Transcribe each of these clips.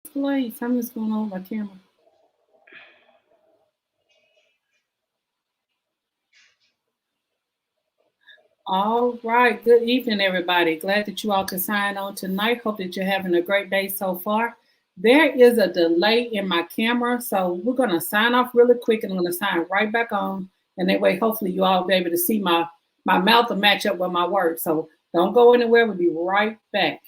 Display. Something's going on with my camera. All right. Good evening, everybody. Glad that you all could sign on tonight. Hope that you're having a great day so far. There is a delay in my camera, so we're going to sign off really quick and I'm going to sign right back on. And that way, hopefully, you all will be able to see my mouth will match up with my words. So don't go anywhere. We'll be right back.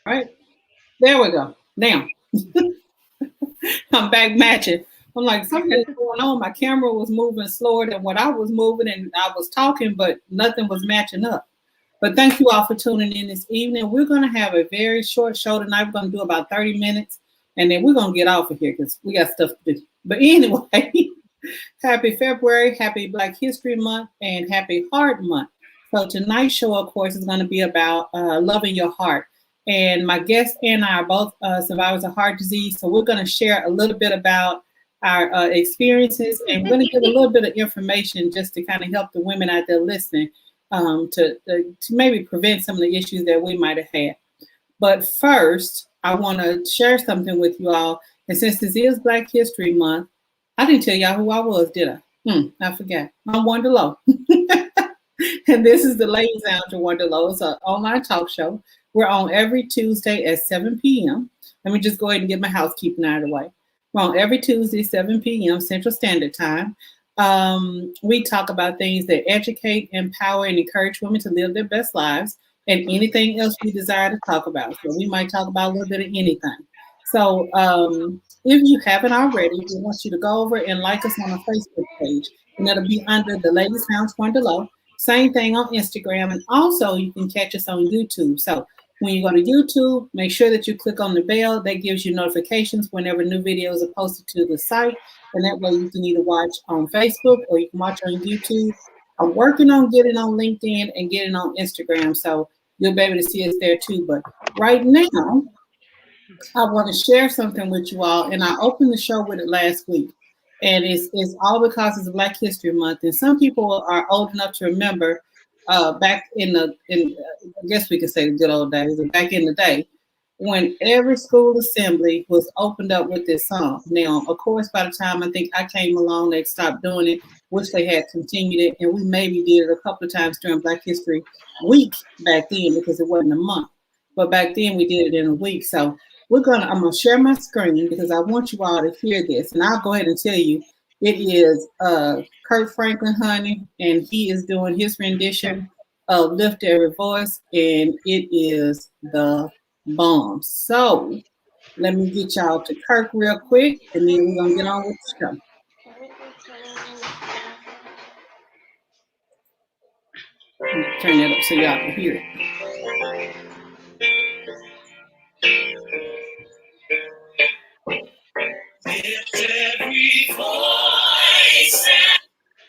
All right. There we go. Now, I'm back matching. I'm like, something is going on. My camera was moving slower than what I was moving, and I was talking, but nothing was matching up. But thank you all for tuning in this evening. We're going to have a very short show tonight. We're going to do about 30 minutes, and then we're going to get off of here because we got stuff to do. But anyway, happy February, happy Black History Month, and happy Heart Month. So tonight's show, of course, is going to be about loving your heart. And my guest and I are both survivors of heart disease. So we're going to share a little bit about our experiences, and we're going to give a little bit of information just to kind of help the women out there listening to maybe prevent some of the issues that we might have had. But first, I want to share something with you all. And since this is Black History Month, I didn't tell y'all who I was, did I? I forgot. I'm Wonder Lowe. And this is the Ladies Lounge of Wonder Lowe. It's an online talk show. We're on every Tuesday at 7 p.m. Let me just go ahead and get my housekeeping out of the way. We're on every Tuesday, 7 p.m. Central Standard Time. We talk about things that educate, empower, and encourage women to live their best lives and anything else we desire to talk about. So we might talk about a little bit of anything. So if you haven't already, we want you to go over and like us on our Facebook page. And that'll be under the Ladies Lounge Wonder Lowe. Same thing on Instagram. And also you can catch us on YouTube. So when you go to YouTube, make sure that you click on the bell. That gives you notifications whenever new videos are posted to the site. And that way you can either watch on Facebook or you can watch on YouTube. I'm working on getting on LinkedIn and getting on Instagram. So you'll be able to see us there too. But right now, I want to share something with you all. And I opened the show with it last week. And it's all because it's Black History Month. And some people are old enough to remember back I guess we could say the good old days, back in the day, when every school assembly was opened up with this song. Now, of course, by the time I think I came along, they stopped doing it, which they had continued it, and we maybe did it a couple of times during Black History Week back then because it wasn't a month. But back then we did it in a week. So I'm gonna share my screen because I want you all to hear this, and I'll go ahead and tell you it is Kurt Franklin, honey, and he is doing his rendition of Lift Every Voice, and it is the bomb. So let me get y'all to Kirk real quick, and then we're gonna get on with the show. Turn that up so y'all can hear it. Lift every voice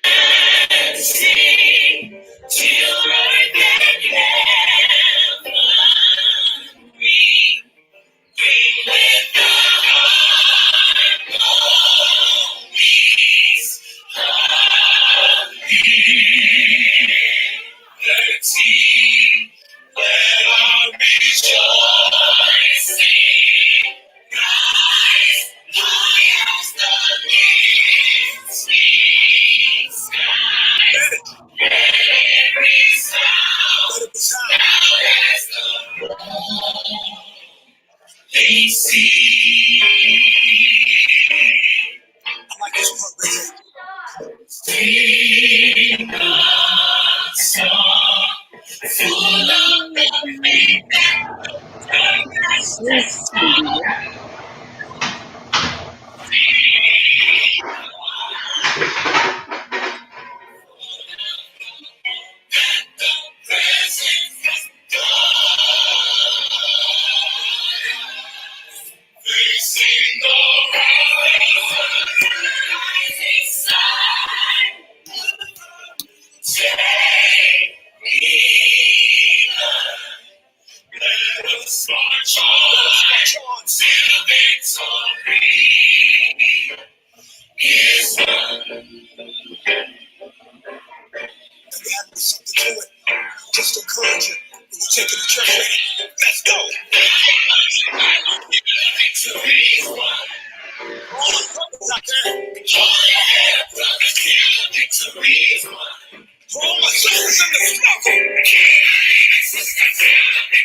and sing, children and heaven ring, ring with the harmonies of the 13. Let our rejoicing rise high as the listening skies. Let every sound loud as the rolling sea. I like this part right here. Sing a song full of the faith that we sing the rising sun. Something to it. Just encourage you. We're taking the train. Let's go. All the brothers out there. All my sisters in the struggle.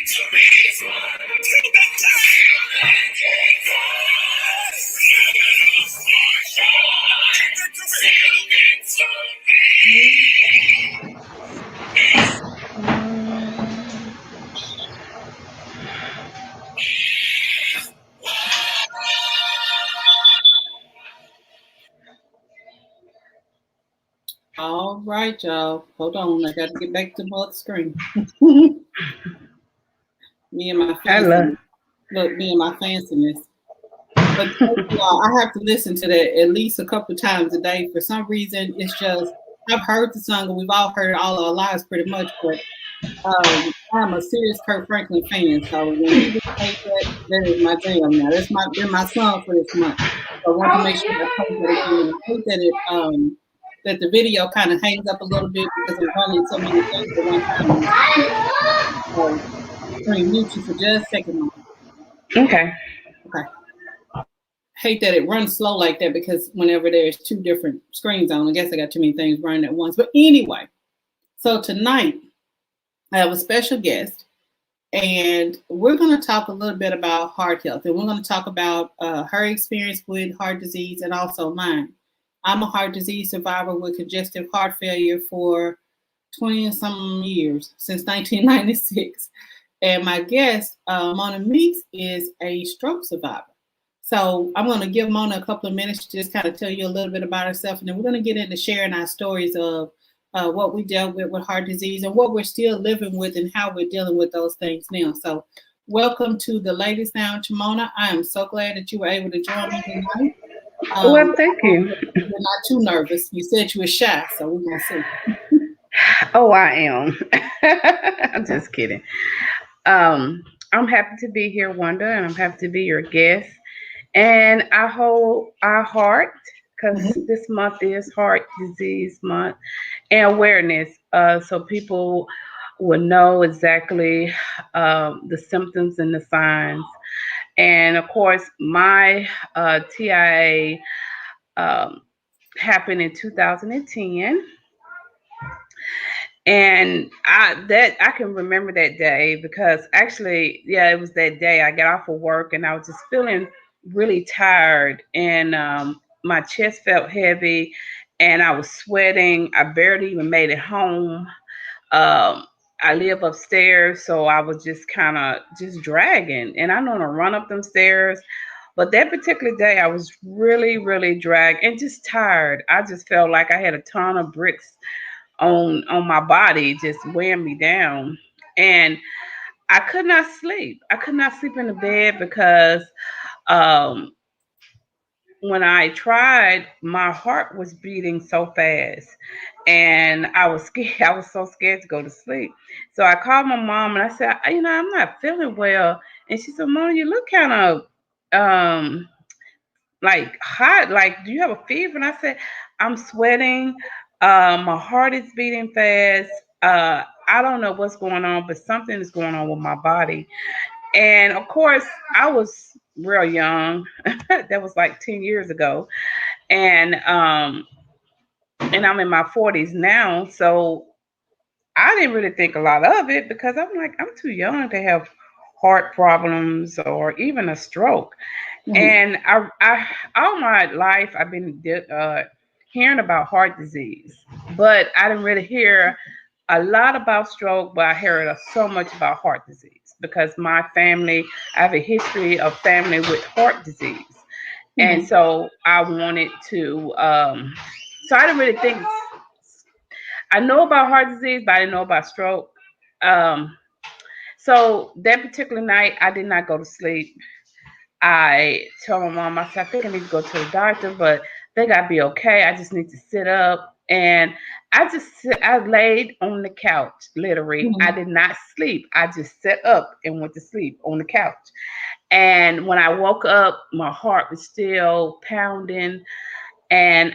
Till that All right, y'all. Hold on. I got to get back to my screen. Me and my fanciness. Look, me and my fanciness. But I have to listen to that at least a couple of times a day. For some reason, it's just, I've heard the song and we've all heard it all our lives pretty much. But I'm a serious Kirk Franklin fan. So when he just played that is my jam now. That's my song for this month. So I want to make sure I play that again. I think that that the video kind of hangs up a little bit because I'm running so many things at one time. So I'm going to mute you for just a second. Okay. Hate that it runs slow like that because whenever there's two different screens on, I guess I got too many things running at once. But anyway, so tonight I have a special guest and we're going to talk a little bit about heart health, and we're going to talk about her experience with heart disease and also mine. I'm a heart disease survivor with congestive heart failure for 20 and some years, since 1996. And my guest, Mona Meeks, is a stroke survivor. So I'm going to give Mona a couple of minutes to just kind of tell you a little bit about herself, and then we're going to get into sharing our stories of what we dealt with heart disease and what we're still living with and how we're dealing with those things now. So welcome to the Ladies Lounge, Mona. I am so glad that you were able to join me tonight. Well, thank you. You're not too nervous. You said you were shy, so we're going to see. Oh, I am. I'm just kidding. I'm happy to be here, Wanda, and I'm happy to be your guest. And I hold our heart, because this month is Heart Disease Month and awareness, so people will know exactly the symptoms and the signs. And of course, my TIA happened in 2010. And I can remember that day because actually, yeah, it was that day I got off of work and I was just feeling really tired, and my chest felt heavy and I was sweating. I barely even made it home. I live upstairs, so I was just kind of just dragging, and I don't want to run up them stairs. But that particular day, I was really, really dragged and just tired. I just felt like I had a ton of bricks on my body, just weighing me down. And I could not sleep. I could not sleep in the bed because um, when I tried, my heart was beating so fast, and I was scared. I was so scared to go to sleep. So I called my mom and I said, I'm not feeling well. And she said, Mom, you look kind of like hot. Like, do you have a fever? And I said, I'm sweating. My heart is beating fast. I don't know what's going on, but something is going on with my body. And of course, I was real young. That was like 10 years ago. And I'm in my 40s now. So I didn't really think a lot of it because I'm like, I'm too young to have heart problems or even a stroke. And I all my life I've been hearing about heart disease, but I didn't really hear a lot about stroke. But I heard so much about heart disease because my family, I have a history of family with heart disease, and so I wanted to. So I didn't really think. I know about heart disease, but I didn't know about stroke. So that particular night, I did not go to sleep. I told my mom, I said, I think I need to go to the doctor, but I think I'd be okay. I just need to sit up. And I laid on the couch, literally. I did not sleep. I just sat up and went to sleep on the couch. And when I woke up, my heart was still pounding. And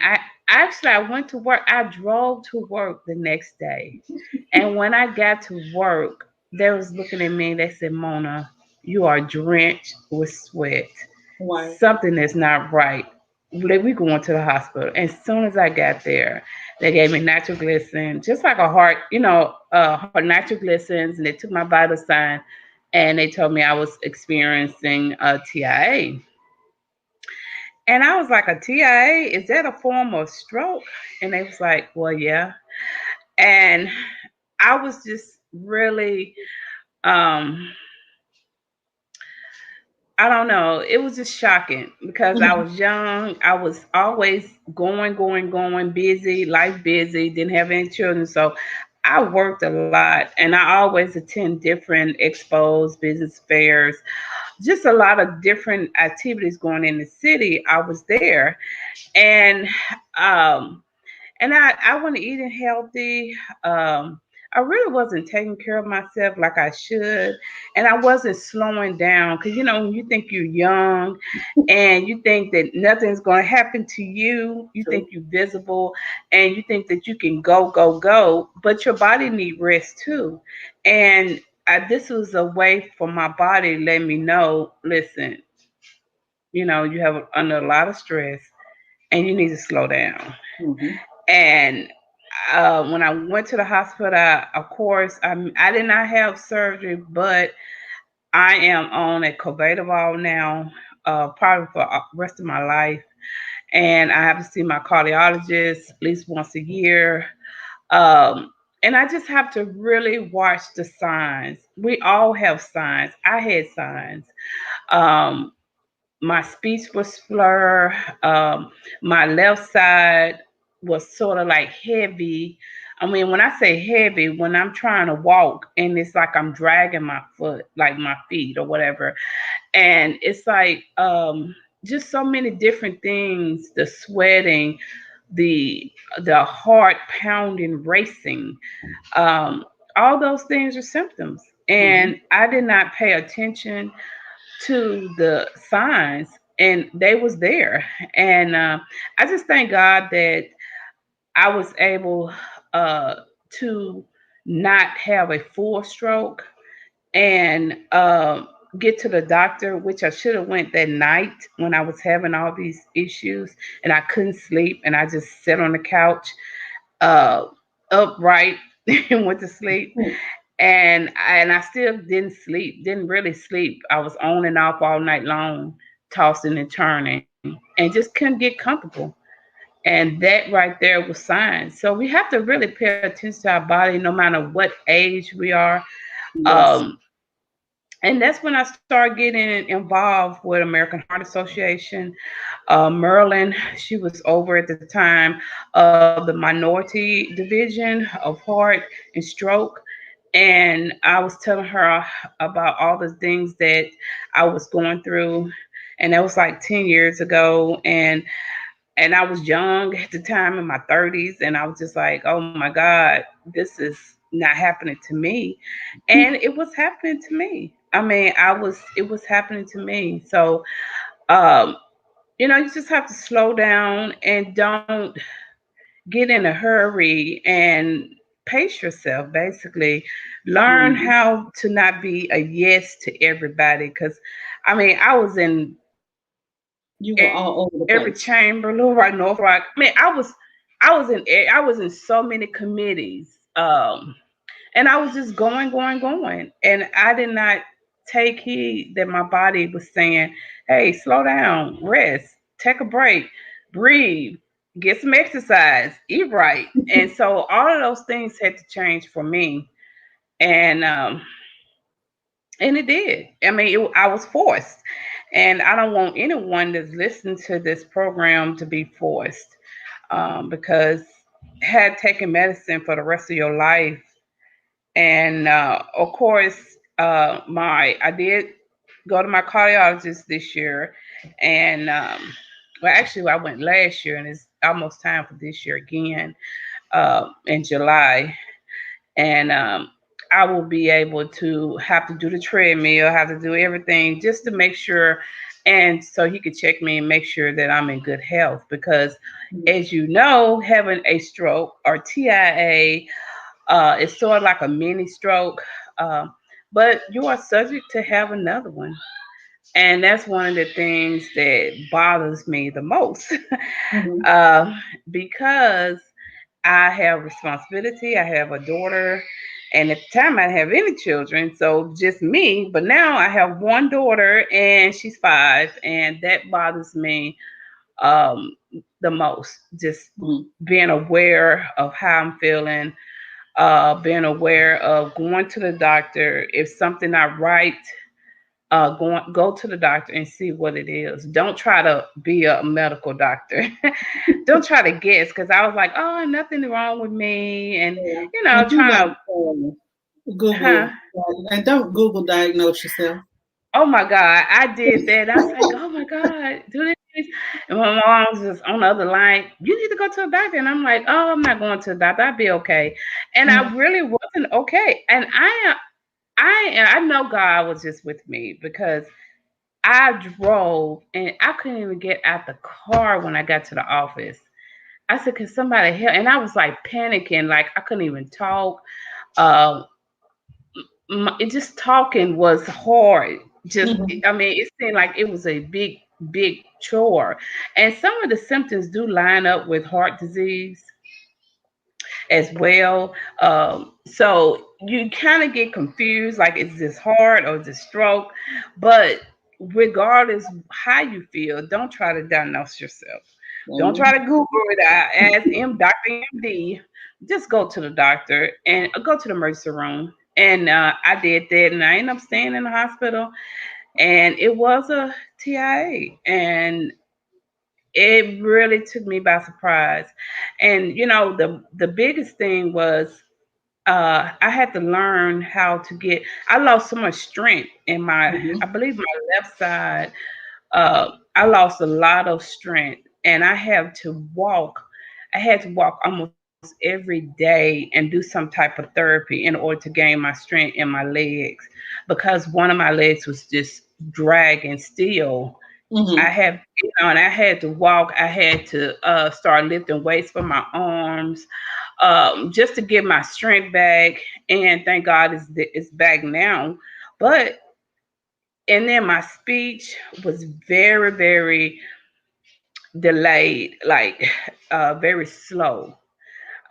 Actually, I went to work. I drove to work the next day. And when I got to work, they was looking at me and they said, Mona, you are drenched with sweat. Wow. Something is not right. We going to the hospital. As soon as I got there, they gave me nitroglycerin, just like a heart, nitroglycerins, and they took my vital sign and they told me I was experiencing a TIA. And I was like, a TIA, is that a form of stroke? And they was like, well, yeah. And I was just really, um, I don't know. It was just shocking because I was young. I was always going, busy, life busy, didn't have any children. So I worked a lot and I always attend different expos, business fairs, just a lot of different activities going in the city. I was there. And um, I wasn't eating healthy. Um, I really wasn't taking care of myself like I should, and I wasn't slowing down because when you think you're young, and you think that nothing's going to happen to you, you True. think you're visible, and you think that you can go, but your body need rest too, and this was a way for my body to let me know, listen, you have under a lot of stress, and you need to slow down. Mm-hmm. And when I went to the hospital, of course, I did not have surgery, but I am on a Covidavol now, probably for the rest of my life. And I have to see my cardiologist at least once a year. Um, and I just have to really watch the signs. We all have signs. I had signs. Um, my speech was slur. My left side was sort of like heavy. I mean, when I say heavy, when I'm trying to walk and it's like I'm dragging my foot, like my feet or whatever, and it's like just so many different things. The sweating, the the heart pounding, racing. Um, all those things are symptoms, Mm-hmm. and I did not pay attention to the signs, and they was there. And I just thank God that I was able uh, to not have a full stroke, and get to the doctor, which I should have went that night when I was having all these issues and I couldn't sleep, and I just sat on the couch uh, upright and went to sleep, and I still didn't really sleep. I was on and off all night long, tossing and turning, and just couldn't get comfortable. And that right there was signs. So we have to really pay attention to our body, no matter what age we are. Yes. Um, and that's when I started getting involved with American Heart Association. Marilyn, she was over at the time of the minority division of heart and stroke. And I was telling her about all the things that I was going through. And that was like 10 years ago. And I was young at the time in my 30s. And I was just like, oh my God, this is not happening to me. And it was happening to me. I mean, it was happening to me. So, um, you just have to slow down and don't get in a hurry and pace yourself, basically. Learn Mm-hmm. how to not be a yes to everybody. Because, I mean, I was in You were every all over the chamber, place. Little Rock, North Rock. I mean, I was in so many committees. And I was just going. And I did not take heed that my body was saying, hey, slow down, rest, take a break, breathe, get some exercise, eat right. And so all of those things had to change for me. And and it did. I mean, I was forced. And I don't want anyone that's listening to this program to be forced, because had taken medicine for the rest of your life, and of course, my I did go to my cardiologist this year, and well, actually, I went last year, and it's almost time for this year again, in July, and I will be able to have to do the treadmill, have to do everything just to make sure And so he could check me and make sure that I'm in good health because, Mhm. as you know, having a stroke or TIA is sort of like a mini stroke, uh, but you are subject to have another one. And that's one of the things that bothers me the most Mhm. uh, because I have responsibility. I have a daughter, and at the time I didn't have any children, so just me. But now I have one daughter, and she's 5, and that bothers me um, the most. Just Mhm. being aware of how I'm feeling, being aware of going to the doctor if something not right. Go to the doctor and see what it is. Don't try to be a medical doctor. Don't try to guess because I was like, oh, nothing wrong with me, and Yeah. And do trying not to, huh? Google, and don't Google diagnose yourself. Oh my God, I did that. I was like, oh my God, do this. And my mom was just on the other line. You need to go to a doctor, and I'm like, oh, I'm not going to the doctor. I'll be okay. And I Mhm. really wasn't okay. And I know God was just with me because I drove and I couldn't even get out the car when I got to the office. I said, "Can somebody help?" And I was like panicking, like I couldn't even talk. Uh, it just talking was hard. Just, Mhm. I mean, it seemed like it was a big chore. And some of the symptoms do line up with heart disease as well. So you kind of get confused, like is this heart or is this stroke? But regardless how you feel, don't try to diagnose yourself. Don't Amen. try to Google it. I ask Dr. MD. Just go to the doctor and go to the emergency room. And I did that, and I ended up staying in the hospital. And it was a TIA, and it really took me by surprise. And the biggest thing was I had to learn how to get. I lost so much strength in I Mhm. believe my left side. I lost a lot of strength, and I have to walk. I had to walk almost every day and do some type of therapy in order to gain my strength in my legs because one of my legs was just dragging still. I Mhm. have, and I had to walk. I had to start lifting weights for my arms, just to get my strength back. And thank God it's back now. But and then my speech was very delayed, like very slow.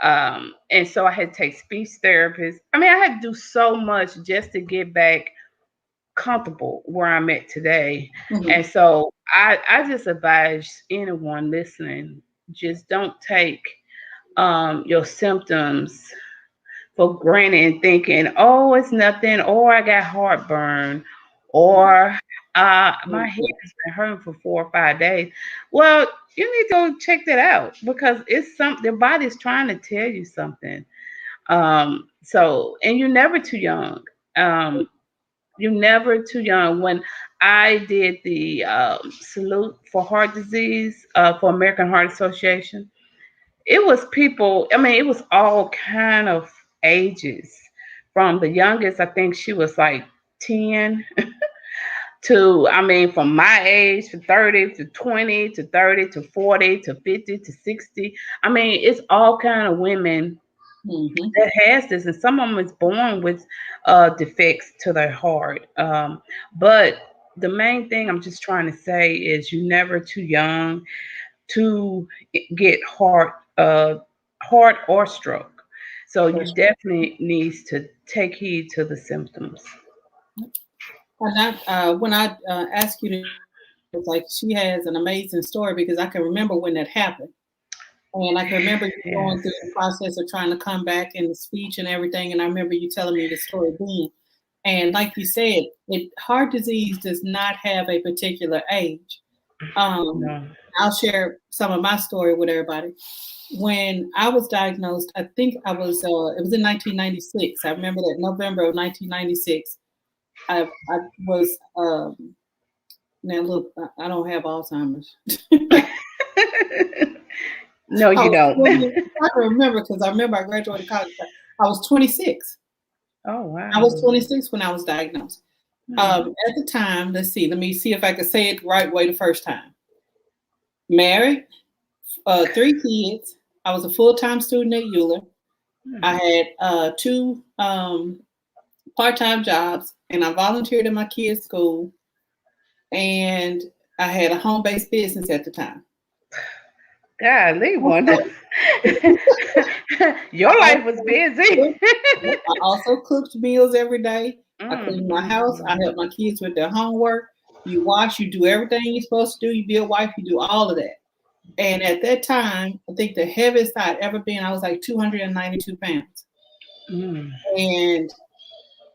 And so I had to take speech therapists. I mean, I had to do so much just to get back comfortable where I'm at today. Mhm. And so I just advise anyone listening, just don't take your symptoms for granted and thinking, oh, it's nothing, or I got heartburn, or my head has been hurting for 4 or 5 days. Well, you need to go check that out because it's something, the body's trying to tell you something. So, and you're never too young. Um, you're never too young. When I did the salute for heart disease for American Heart Association, it was people, I mean, it was all kind of ages. From the youngest, I think she was like 10 to, I mean, from my age to 30 to 20 to 30 to 40 to 50 to 60. I mean, it's all kind of women Mhm. that has this, and some of them is born with defects to their heart. But the main thing I'm just trying to say is you're never too young to get heart or stroke. So For you sure. definitely needs to take heed to the symptoms. And when I asked you to, it's like she has an amazing story because I can remember when that happened. And I can remember you going Yes. through the process of trying to come back in the speech and everything. And I remember you telling me the story then. And like you said, heart disease does not have a particular age. Um, No. I'll share some of my story with everybody. When I was diagnosed, I think it was in 1996. I remember that November of 1996. I was, now look, I don't have Alzheimer's. No, I you was don't. 20, I can remember because I remember I graduated college. I was 26. Oh I was wow. 26 when I was diagnosed. At the time, let's see. Let me see if I can say it the right way the first time. Married, 3 kids. I was a full-time student at Euler. I had two part-time jobs, and I volunteered in my kids' school. And I had a home-based business at the time. Golly, Wonder. Your life was busy. I also cooked meals every day. I cleaned my house. I Mm-hmm. helped my kids with their homework. You wash, you do everything you're supposed to do. You be a wife, you do all of that. And at that time, I think the heaviest I'd ever been, I was like 292 pounds. Mm. And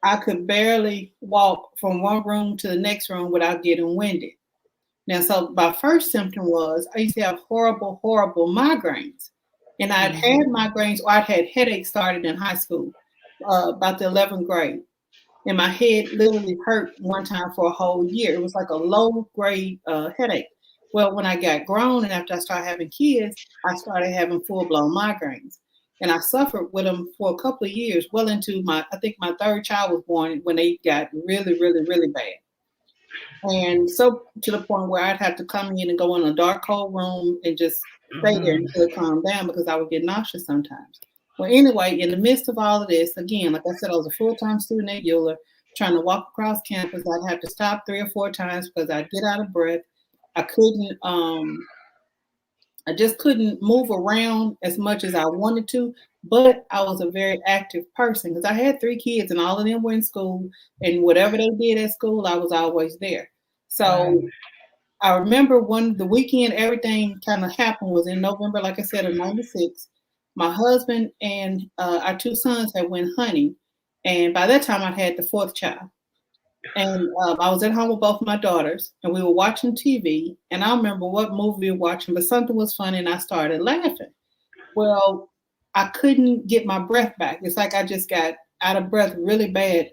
I could barely walk from one room to the next room without getting winded. Now, so my first symptom was I used to have horrible, horrible migraines. And I'd had migraines, or I'd had headaches started in high school, about the 11th grade. And my head literally hurt one time for a whole year. It was like a low grade headache. Well, when I got grown and after I started having kids, I started having full blown migraines. And I suffered with them for a couple of years, well into I think my third child was born when they got really, really, really bad. And so to the point where I'd have to come in and go in a dark, cold room and just stay there until it calmed down because I would get nauseous sometimes. Well, anyway, in the midst of all of this, again, like I said, I was a full-time student at Euler, trying to walk across campus. I'd have to stop 3 or 4 times because I'd get out of breath. I couldn't, I just couldn't move around as much as I wanted to, but I was a very active person because I had 3 kids and all of them were in school, and whatever they did at school, I was always there. So I remember the weekend everything kind of happened was in November, like I said, of '96. My husband and our 2 sons had went hunting, and by that time I had the 4th child. And I was at home with both my daughters, and we were watching TV. And I don't remember what movie we were watching, but something was funny, and I started laughing. Well, I couldn't get my breath back. It's like I just got out of breath really bad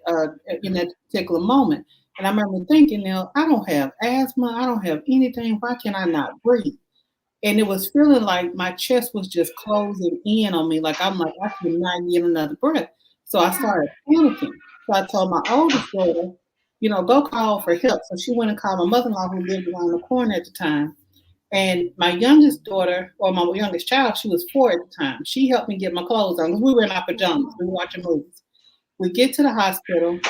in that particular moment. And I remember thinking, now, I don't have asthma. I don't have anything. Why can I not breathe? And it was feeling like my chest was just closing in on me. I'm like, I cannot get another breath. So I started panicking. So I told my oldest daughter, go call for help. So she went and called my mother-in-law who lived around the corner at the time. And my youngest daughter, or my youngest child, she was 4 at the time. She helped me get my clothes on because we were in our pajamas. We were watching movies. We get to the hospital.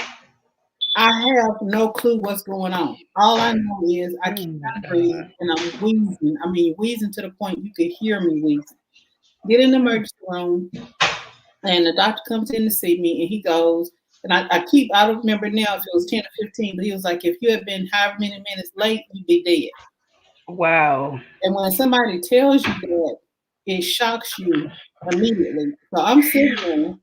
I have no clue what's going on. All I know is I cannot breathe and I'm wheezing. I mean, wheezing to the point you could hear me wheezing. Get in the emergency room, and the doctor comes in to see me, and he goes, and I don't remember now if it was 10 or 15, but he was like, if you had been however many minutes late, you'd be dead. Wow. And when somebody tells you that, it shocks you immediately. So I'm sitting there,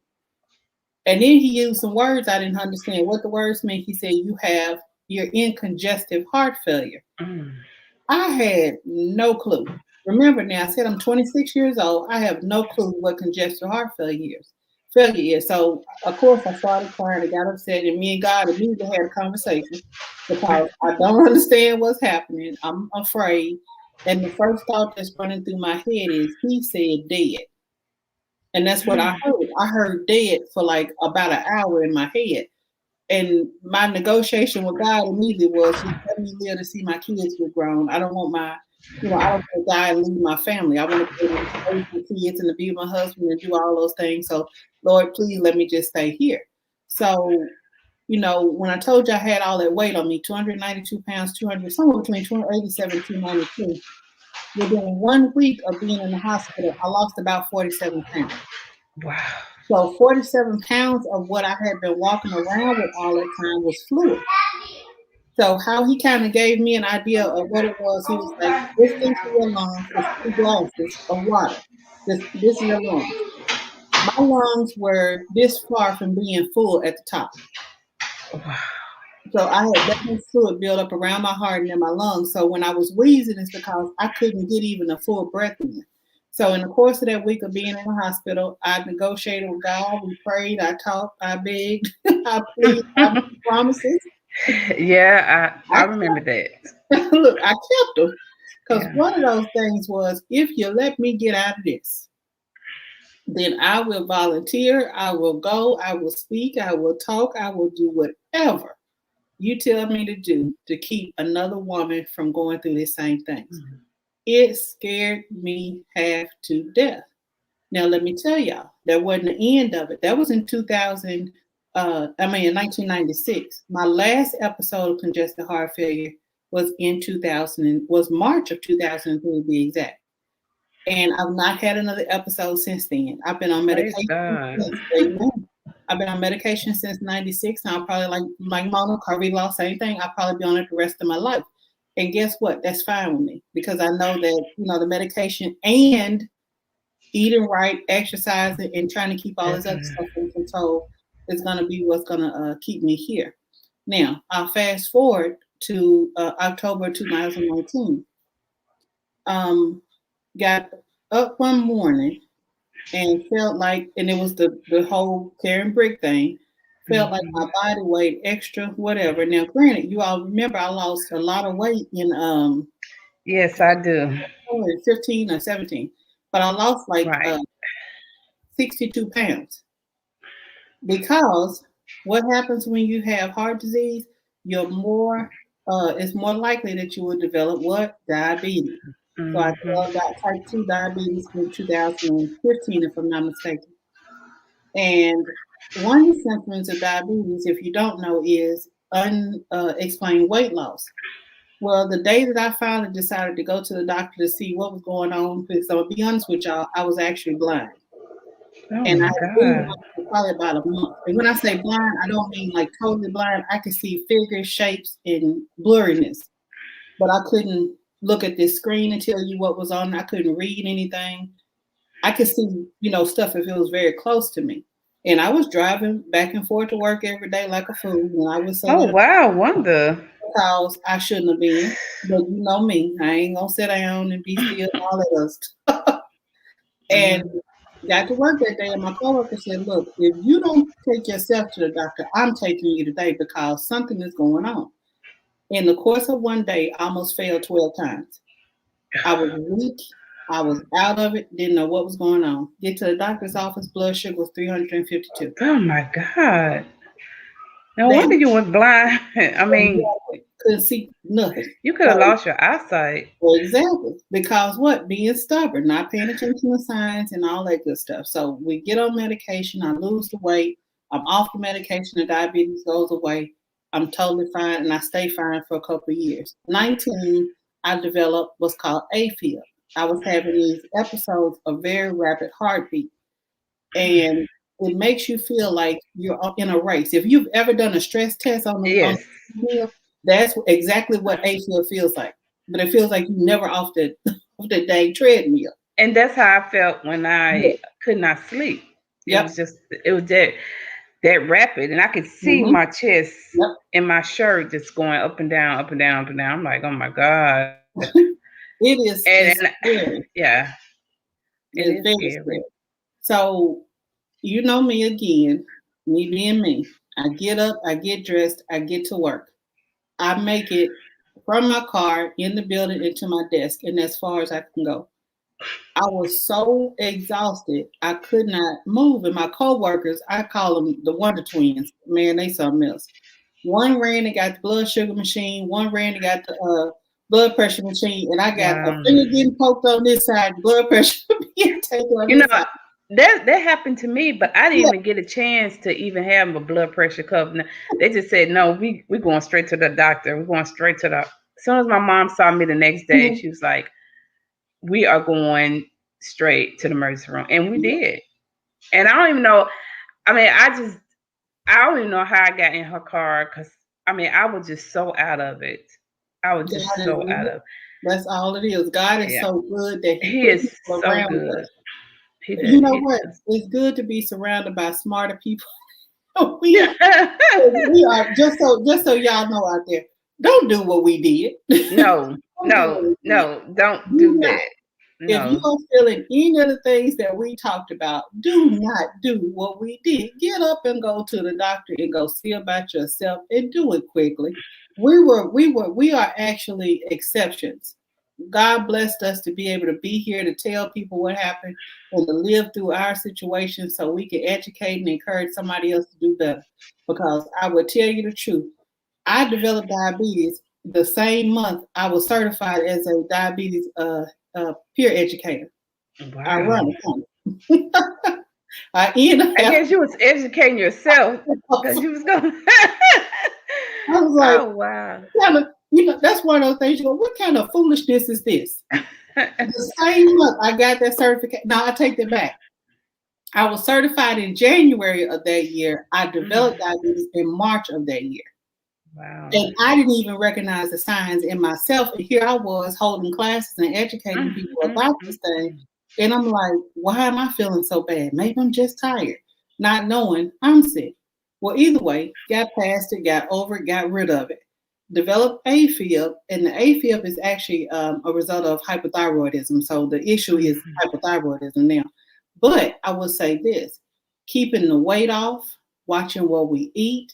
and then he used some words I didn't understand what the words meant. He said, you're in congestive heart failure. I had no clue. Remember now, I said I'm 26 years old. I have no clue what congestive heart failure is. So, of course, I started crying. I got upset, and me and God immediately had a conversation because I don't understand what's happening. I'm afraid. And the first thought that's running through my head is, he said dead. And that's what I heard. I heard dead for like about an hour in my head. And my negotiation with God immediately was, just let me live to see my kids get grown. I don't want I don't want to die and leave my family. I want to be able to raise my kids and to be with my husband and do all those things. So, Lord, please let me just stay here. So, when I told you I had all that weight on me, 292 pounds, somewhere between 287 and 292, within 1 week of being in the hospital, I lost about 47 pounds. Wow. So 47 pounds of what I had been walking around with all that time was fluid. So how he kind of gave me an idea of what it was, he was like, this into your lungs is 2 glasses of water. This is your lungs. My lungs were this far from being full at the top. Wow. So I had that much fluid built up around my heart and in my lungs. So when I was wheezing, it's because I couldn't get even a full breath in. So in the course of that week of being in the hospital, I negotiated with God. We prayed, I talked, I begged, I pleaded, I made promises. Yeah, I remember that. Look, I kept them. Because Yeah. one of those things was, if you let me get out of this, then I will volunteer, I will go, I will speak, I will talk, I will do whatever. you tell me to do to keep another woman from going through the same things? Mhm. It scared me half to death. Now, let me tell y'all, that wasn't the end of it. That was in 2000, in 1996. My last episode of congestive heart failure was in 2000, was March of 2003 to be exact. And I've not had another episode since then. I've been on Praise medication God. since, amen. I've been on medication since 96. And I'll probably like Mona, Carvey Law, same thing. I'll probably be on it the rest of my life. And guess what? That's fine with me because I know that, the medication and eating right, exercising, and trying to keep all this other stuff in control is going to be what's going to keep me here. Now, I'll fast forward to October 2019. Got up one morning and felt like, and it was the whole carrying brick thing, felt like my body weighed extra, whatever. Now, granted, you all remember I lost a lot of weight in Yes, I do. 15 or 17, but I lost like Right. 62 pounds because what happens when you have heart disease, it's more likely that you will develop what? Diabetes. So I Hmm. developed type 2 diabetes in 2015, if I'm not mistaken. And one of the symptoms of diabetes, if you don't know, is unexplained weight loss. Well, the day that I finally decided to go to the doctor to see what was going on, because I'll be honest with y'all, I was actually blind. Oh And I my had been blind God. for probably about a month. And when I say blind, I don't mean like totally blind. I could see figures, shapes, and blurriness. But I couldn't look at this screen and tell you what was on. I couldn't read anything. I could see, stuff if it was very close to me. And I was driving back and forth to work every day like a fool. And I would say Oh that wow, Wonder. because I shouldn't have been. But you know me, I ain't gonna sit down and be still and all that other stuff. And Mhm. got to work that day, and my coworker said, "Look, if you don't take yourself to the doctor, I'm taking you today because something is going on." In the course of one day, I almost failed 12 times. I was weak. I was out of it. Didn't know what was going on. Get to the doctor's office. Blood sugar was 352. Oh my God. No They wonder you was blind. I mean, couldn't see nothing. you could have So lost your eyesight. well, exactly. Because what? Being stubborn, not paying attention to signs and all that good stuff. So we get on medication. I lose the weight. I'm off the medication. The diabetes goes away. I'm totally fine, and I stay fine for a couple of years. 19, I developed what's called AFib. I was having these episodes of very rapid heartbeat, and it makes you feel like you're in a race. If you've ever done a stress test on Yes. the treadmill, that's exactly what AFib feels like. But it feels like you never off the off the dang treadmill. And that's how I felt when Yeah. I could not sleep. Yep. It was that rapid, and I could see Hmm. my chest Yep. and my shirt just going up and down, up and down, up and down. I'm like, oh my God. It's And scary. yeah, it It's is very scary. scary. So you know me again, me being me. I get up, I get dressed, I get to work. I make it from my car in the building into my desk, and as far as I can go. I was so exhausted, I could not move. And my coworkers, I call them the Wonder Twins. Man, they something else. One ran and got the blood sugar machine. One ran and got the blood pressure machine. And I got a Wow. finger getting poked on this side, blood pressure being taken on You know, this side. that happened to me, but I didn't Yeah. even get a chance to even have a blood pressure cuff. They just said, no, we going straight to the doctor. We're going straight to the. As soon as my mom saw me the next day, Mhm. she was like, we are going straight to the emergency room. And we Yeah. did. And I don't even know. I mean, I don't even know how I got in her car because, I mean, I was just so out of it. I was just God so is, out of that's all it is. God is Yeah. so good that He He put is people so around good. us. He You did. know He what? does. It's good to be surrounded by smarter people. We are just so y'all know out there. Don't do what we did. No, Don't do what we did. don't Do do not. that. If you No. are feeling any of the things that we talked about, do not do what we did. Get up and go to the doctor and go see about yourself and do it quickly. We are actually exceptions. God blessed us to be able to be here to tell people what happened and to live through our situation so we can educate and encourage somebody else to do better. Because I will tell you the truth. I developed diabetes the same month I was certified as a diabetes peer educator. Wow. Ironic, huh? I ended up I having, guess you was educating yourself because you was going. I was like, Oh wow. kind of, that's one of those things you go, what kind of foolishness is this? The same month I got that certificate. Now I take that back. I was certified in January of that year. I Mhm. developed diabetes in March of that year. Wow. And I didn't even recognize the signs in myself. And here I was holding classes and educating Mhm, people mhm, about this thing. mhm. And I'm like, why am I feeling so bad? Maybe I'm just tired, not knowing I'm sick. Well, either way, got past it, got over it, got rid of it. Developed AFib, and the AFib is actually a result of hypothyroidism. So the issue is Mhm. hypothyroidism now. But I will say this, keeping the weight off, watching what we eat,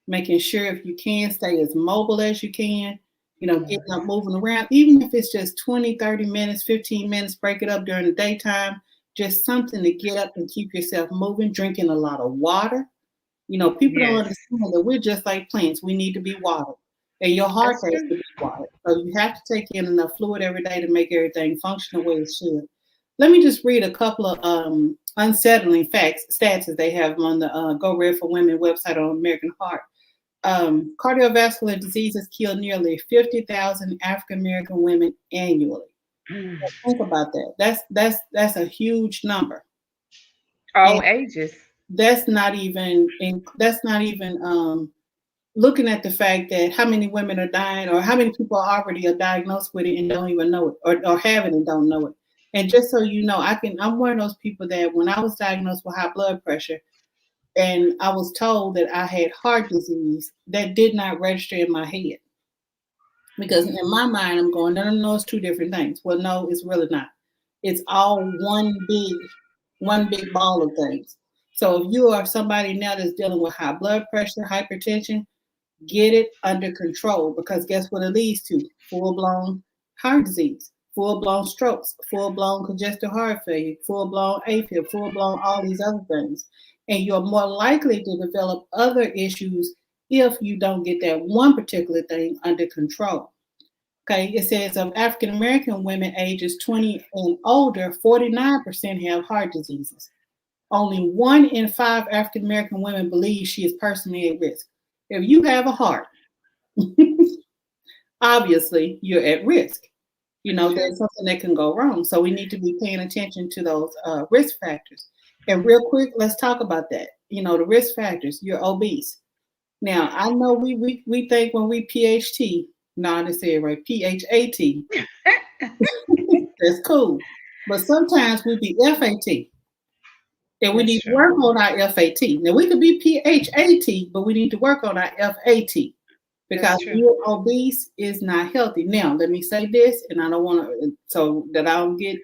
making sure if you can stay as mobile as you can, getting up, Yes. moving around, even if it's just 20, 30 minutes, 15 minutes, break it up during the daytime, just something to get up and keep yourself moving, drinking a lot of water. People don't Yes. understand that we're just like plants. We need to be watered. And your heart That's has true. to be watered. So you have to take in enough fluid every day to make everything function the way it should. Let me just read a couple of unsettling facts, stats that they have on the Go Red for Women website on American Heart. Cardiovascular diseases kill nearly 50,000 African American women annually. Mm. Think about that. That's a huge number, and All ages. that's not even looking at the fact that how many women are dying, or how many people already are diagnosed with it and don't even know it, or have it and don't know it. And just so you know, I'm one of those people that when I was diagnosed with high blood pressure, and I was told that I had heart disease, that did not register in my head. Because in my mind, I'm going, no, no, no, it's two different things. Well, no, it's really not. It's all one big ball of things. So if you are somebody now that's dealing with high blood pressure, hypertension, get it under control, because guess what it leads to? Full blown heart disease, full blown strokes, full blown congestive heart failure, full blown AFib, full blown all these other things. And you're more likely to develop other issues if you don't get that one particular thing under control. Okay, it says of African American women ages 20 and older, 49% have heart diseases. Only 1 in 5 African American women believe she is personally at risk. If you have a heart, obviously you're at risk. That's true. There's something that can go wrong. So we need to be paying attention to those risk factors. And real quick, let's talk about that. The risk factors. You're obese. Now, I know we think when we PHT, no, I didn't say it right, PHAT, that's cool. But sometimes we be FAT, and we That's need to true. work on our FAT. Now, we could be PHAT, but we need to work on our FAT, That's because true. being obese is not healthy. Now, let me say this, and I don't want to, so that I don't get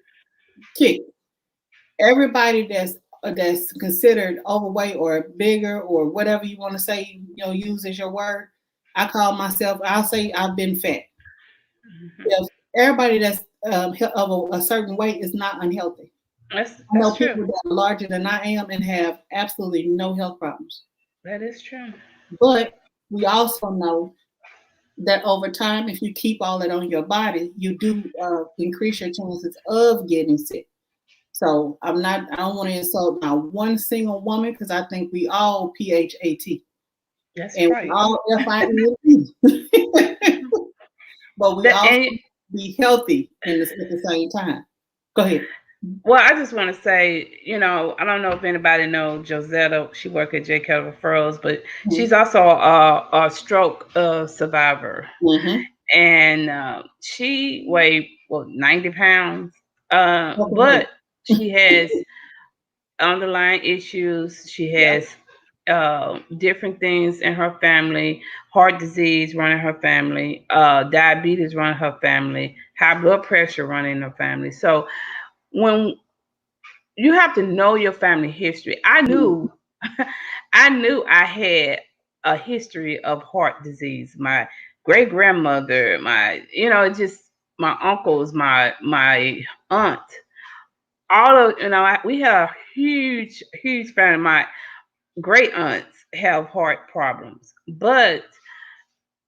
kicked. Everybody that's considered overweight or bigger or whatever you want to say, use as your word. I call myself. I'll say I've been fat. Mhm. If everybody that's of a certain weight is not unhealthy. I know That's true. people that are larger than I am and have absolutely no health problems. That is true. But we also know that over time, if you keep all that on your body, you do increase your chances of getting sick. So I don't want to insult not one single woman, because I think we all PHAT That's and we right. all FINT, but we That also and be healthy at the same time. Go ahead. well, I just want to say, I don't know if anybody knows Josetta. She worked at J. Kettle Referrals, but she's Mm-hmm. also a stroke survivor, Mm-hmm. and she weighed 90 pounds, Welcome but here. she has underlying issues. She Yeah. has different things in her family, heart disease running her family, diabetes running her family, high blood pressure running her family. So when you have to know your family history, I Mm-hmm. knew, I knew I had a history of heart disease. My great grandmother, just my uncles, my aunt, all of we have a huge family. My great aunts have heart problems, but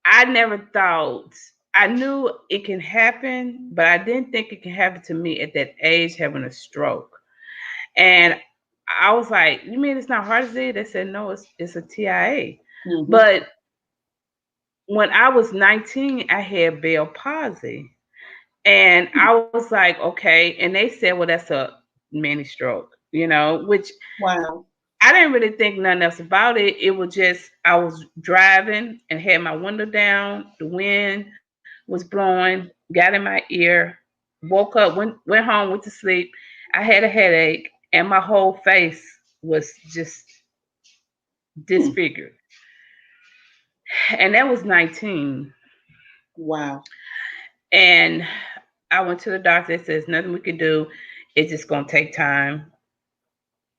I never thought, I knew it can happen, but I didn't think it can happen to me at that age having a stroke. And I was like, you mean it's not heart disease? They said, no, it's a TIA. Mm-hmm. But when I was 19, I had Bell palsy. And I was like, okay. And they said, well, that's a mini stroke, which Wow. I didn't really think nothing else about it. It was just I was driving and had my window down. The wind was blowing, got in my ear, woke up, went home, went to sleep. I had a headache, and my whole face was just Hmm. disfigured. And that was 19. Wow. And I went to the doctor. It says nothing we can do. It's just gonna take time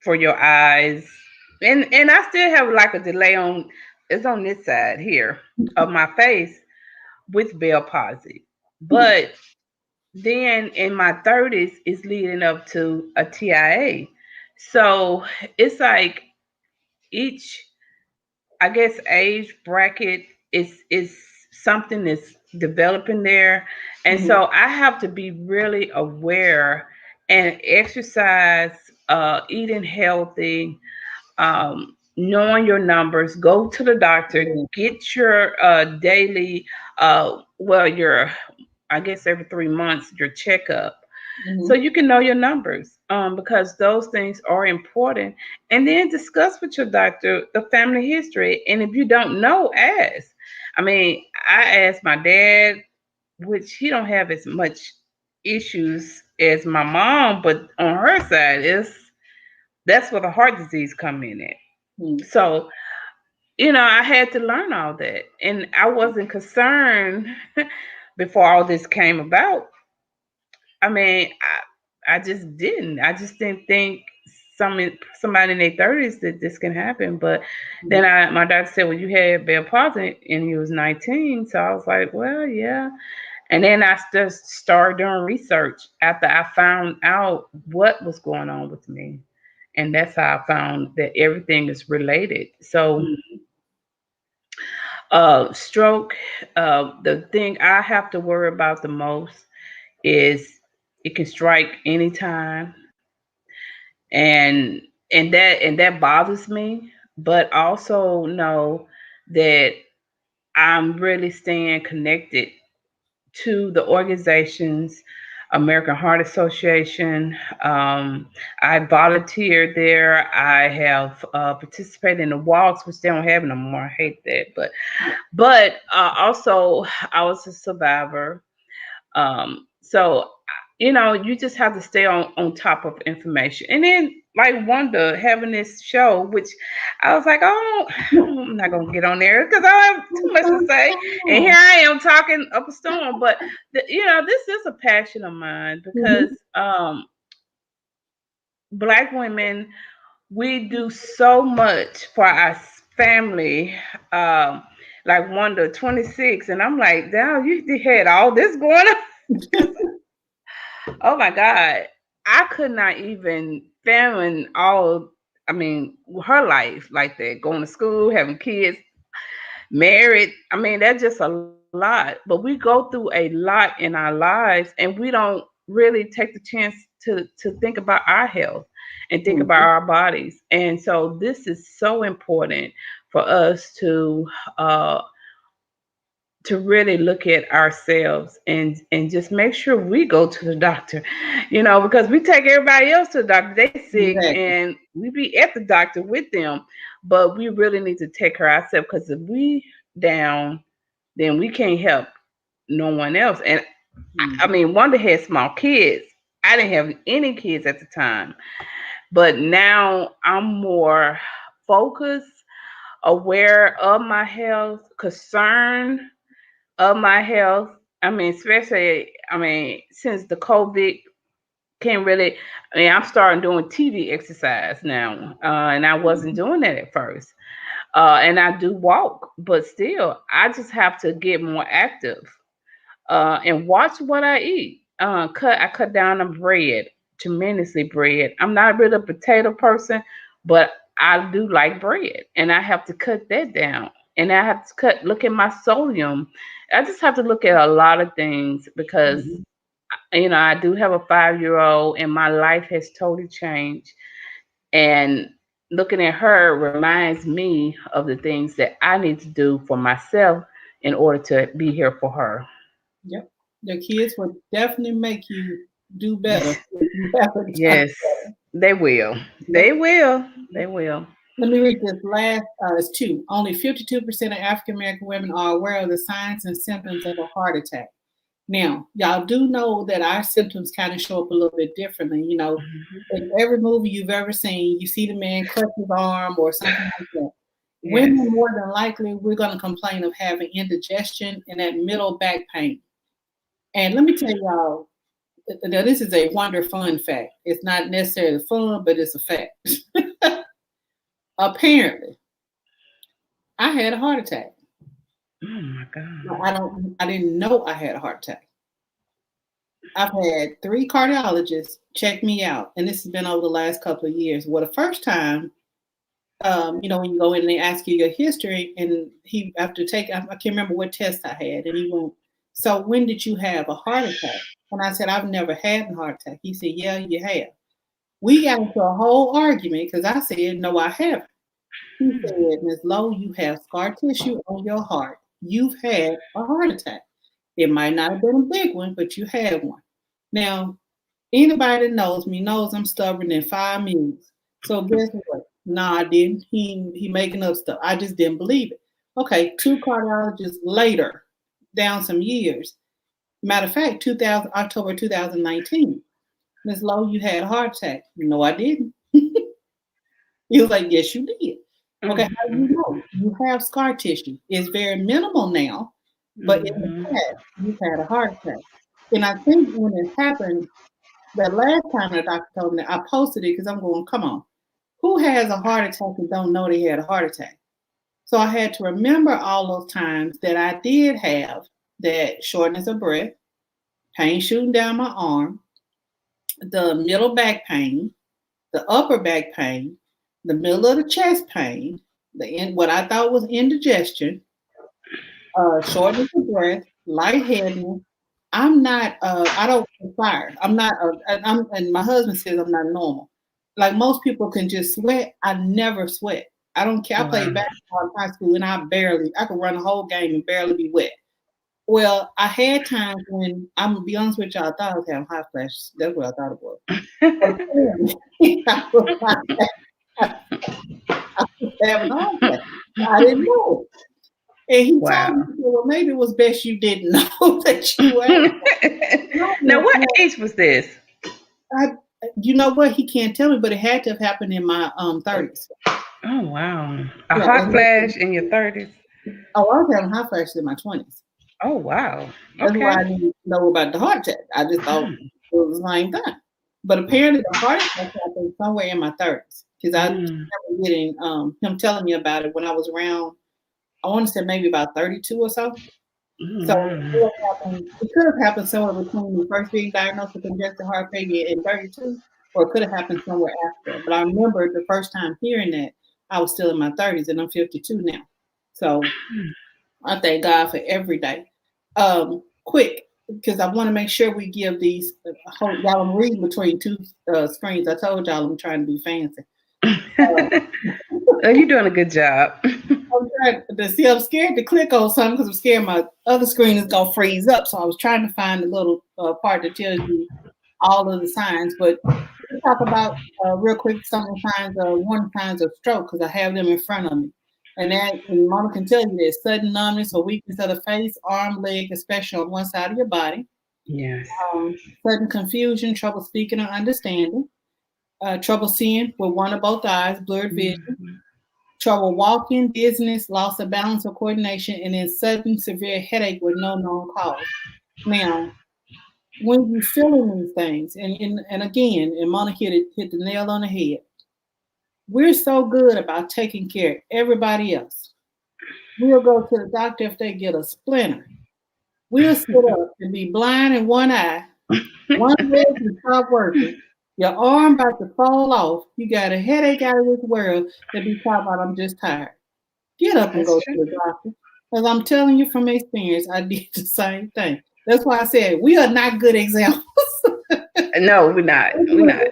for your eyes. And I still have like a delay on it's on this side here of my face with Bell palsy. Hmm. But then in my 30s is leading up to a TIA. So it's like each, I guess, age bracket is something that's developing there. And Hmm. so I have to be really aware and exercise, eating healthy, knowing your numbers, go to the doctor, get your daily, your, I guess every 3 months, your checkup, so Hmm. you can know your numbers, because those things are important. And then discuss with your doctor the family history. And if you don't know, ask. I mean, I asked my dad, which he don't have as much issues as my mom, but on her side, that's where the heart disease come in at. Hmm. So, I had to learn all that. And I wasn't concerned before all this came about. I mean, I just didn't. I just didn't think somebody in their 30s that this can happen. But then my doctor said, well, you had Bell palsy and you was 19. So I was like, well, yeah. And then I just started doing research after I found out what was going on with me. And that's how I found that everything is related. So, stroke, the thing I have to worry about the most is it can strike anytime, and and that bothers me. But also know that I'm really staying connected to the organizations, American Heart Association. I volunteered there. I have participated in the walks, which they don't have no more. I hate that, but also I was a survivor. So you just have to stay on top of information. And then like Wonder having this show, which I was like, oh, I'm not gonna get on there because I don't have too much to say. And here I am talking up a storm. But this is a passion of mine because Hmm. Black women, we do so much for our family. Um, like Wonder 26, and I'm like, damn, you had all this going on. Oh my God. I could not even fathom I mean, her life like that, going to school, having kids, married. I mean, that's just a lot. But we go through a lot in our lives and we don't really take the chance to think about our health and think about Hmm. our bodies. And so this is so important for us uh to really look at ourselves and just make sure we go to the doctor, because we take everybody else to the doctor. They sick Exactly. and we be at the doctor with them, but we really need to take care of ourselves because if we down, then we can't help no one else. And I Hmm. mean, Wanda had small kids. I didn't have any kids at the time, but now I'm more focused, aware of my health, concerned of my health. I mean, especially, since the COVID can't really, I'm starting doing TV exercise now, and I wasn't doing that at first. And I do walk, but still, I just have to get more active and watch what I eat. I cut down on bread, tremendously bread. I'm not really a potato person, but I do like bread, and I have to cut that down. and I have to look at my sodium. I just have to look at a lot of things because Mhm. I do have a 5-year-old, and my life has totally changed. And looking at her reminds me of the things that I need to do for myself in order to be here for her. Yep. The kids will definitely make you do better if you have a time. Yes, they will. Yep. They will. They will. Let me read this last. It's two. Only 52% of African American women are aware of the signs and symptoms of a heart attack. Now, y'all do know that our symptoms kind of show up a little bit differently. In every movie you've ever seen, you see the man clutch his arm or something like that. Yes. Women, more than likely, we're going to complain of having indigestion and that middle back pain. And let me tell y'all, now this is a wonder fun fact. It's not necessarily fun, but it's a fact. Apparently, I had a heart attack. Oh my No, God. I didn't know I had a heart attack. I've had 3 cardiologists check me out, and this has been over the last couple of years. Well, the first time, when you go in and they ask you your history, and he after take, I can't remember what test I had, and he went, "So when did you have a heart attack?" And I said, "I've never had a heart attack." He said, "Yeah, you have." We got into a whole argument because I said, "No, I haven't." He said, "Ms. Lowe, you have scar tissue on your heart. You've had a heart attack. It might not have been a big one, but you had one." Now, anybody that knows me knows I'm stubborn in 5 minutes. So guess what? No, I didn't. He making up stuff. I just didn't believe it. Okay, 2 cardiologists later, down some years. Matter of fact, 2000 October 2019. Ms. Lowe, you had a heart attack. No, I didn't. He was like, yes, you did. Okay, how do you Mm-hmm. know? You have scar tissue. It's very minimal now, but in the Mm-hmm. past, you've had a heart attack. And I think when it happened, the last time the doctor told me that, I posted it because I'm going, come on, who has a heart attack and don't know they had a heart attack? So I had to remember all those times that I did have that shortness of breath, pain shooting down my arm, the middle back pain, the upper back pain, the middle of the chest pain, what I thought was indigestion, shortness of breath, lightheadedness. I'm not. I don't fire. I'm not. And my husband says I'm not normal. Like most people can just sweat. I never sweat. I don't care. I played Wow. basketball in high school, and I could run a whole game and barely be wet. Well, I had times when I'm gonna be honest with y'all. I thought I was having hot flashes. That's what I thought it was. But apparently, I was having a hot flash. I didn't know. And he told me, Wow. he said, well, maybe it was best you didn't know that you were. Now, what age was this? I, you know what? He can't tell me, but it had to have happened in my 30s. Oh, wow. A Yeah, hot and flash in your 30s? I was having hot flashes in my 20s. Oh, wow. That's why Okay. I didn't know about the heart attack. I just thought it was the same thing. But apparently, the heart attack happened somewhere in my 30s because I Mm. remember getting him telling me about it when I was around. I want to say maybe about 32 or so. Oh, So wow. it could have happened somewhere between me first being diagnosed with congestive heart failure and 32, or it could have happened somewhere after. But I remember the first time hearing that, I was still in my 30s and I'm 52 now. So I thank God for every day. Quick, because I want to make sure we give these. Y'all, I'm reading between 2 screens. I told y'all I'm trying to be fancy. Uh, Oh, you're doing a good job. I'm trying to see. I'm scared to click on something because I'm scared my other screen is gonna freeze up. So I was trying to find the little part that tells you all of the signs. But let's talk about real quick some of the signs, warning signs of stroke because I have them in front of me. And Mama can tell you this: sudden numbness or weakness of the face, arm, leg, especially on one side of your body. Yes. Sudden confusion, trouble speaking or understanding, trouble seeing with one or both eyes, blurred vision, Mhm. trouble walking, dizziness, loss of balance or coordination, and then sudden severe headache with no known cause. Now, when you feeling these things, and again, and Mona hit the nail on the head. We're so good about taking care of everybody else. We'll go to the doctor if they get a splinter. We'll sit up and be blind in one eye, one leg can stop working, your arm about to fall off. You got a headache out of this world. They be talking about I'm just tired. Get up and That's go to true. the doctor. Because I'm telling you from experience, I did the same thing. That's why I said we are not good examples. No, we're not. We're not.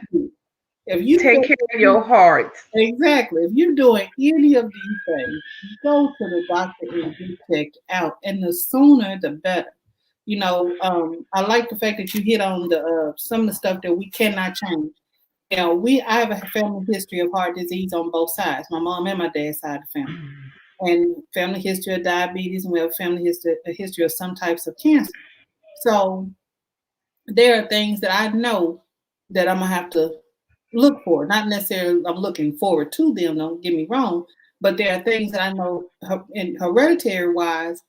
If you Take care of your heart. exactly, if you're doing any of these things, go to the doctor and get checked out. And the sooner, the better. I like the fact that you hit on the some of the stuff that we cannot change. I have a family history of heart disease on both sides, my mom and my dad's side of the family, and family history of diabetes, and we have a history of some types of cancer. So there are things that I know that I'm gonna have to look for. Not necessarily I'm looking forward to them. Don't get me wrong, but there are things that I know in hereditary wise.